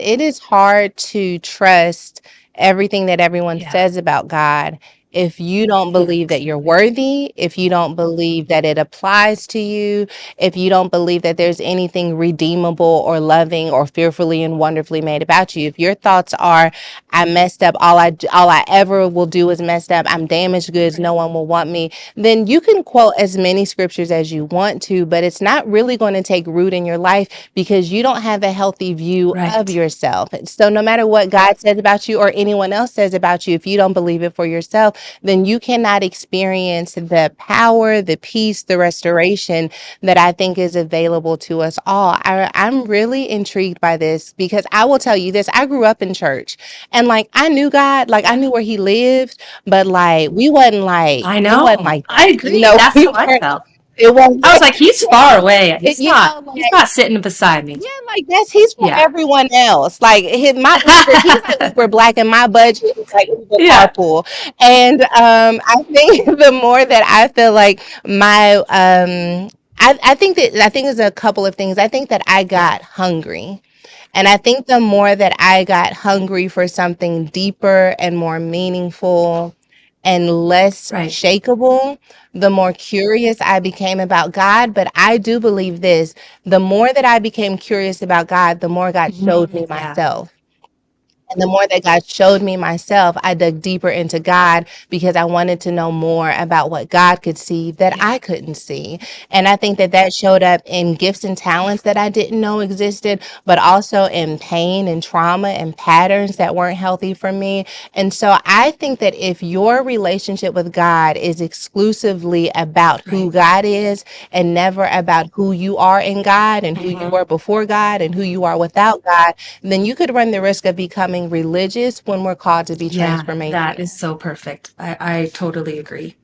it is hard to trust everything that everyone Yeah. says about God if you don't Yeah, believe that you're absolutely. worthy, if you don't believe that it applies to you, if you don't believe that there's anything redeemable or loving or fearfully and wonderfully made about you. If your thoughts are, I messed up, all I ever will do is messed up, I'm damaged goods, Right. no one will want me, then you can quote as many scriptures as you want to, but it's not really going to take root in your life because you don't have a healthy view of Right. yourself. So no matter what God says about you or anyone else says about you, if you don't believe it for yourself, then you cannot experience the power, the peace, the restoration that I think is available to us all. I'm really intrigued by this because I will tell you this. I grew up in church and like I knew God, like I Yeah. knew where he lived, but like I it wasn't know. like I that. You agree. know, That's we how I weren't, felt. it wasn't, I was like, he's far away. you know, He's like not sitting beside me. yeah, like that's he's for Yeah. everyone else. Like my Uber, he's like Uber Black, and my budget is like Uber Yeah. Carpool. And I think the more that I feel like my I think there's a couple of things. I think that I Yeah. got hungry. And I think the more that I got hungry for something deeper and more meaningful and less Right. shakable, the more curious I became about God. But I do believe this, the more that I became curious about God, the more God showed me Yeah. myself. And the more that God showed me myself, I dug deeper into God because I wanted to know more about what God could see that Yeah. I couldn't see. And I think that that showed up in gifts and talents that I didn't know existed, but also in pain and trauma and patterns that weren't healthy for me. And so I think that if your relationship with God is exclusively about who Right. God is and never about who you are in God and who you were before God and who you are without God, then you could run the risk of becoming religious when we're called to be Yeah. That transformational. is so perfect. I totally agree.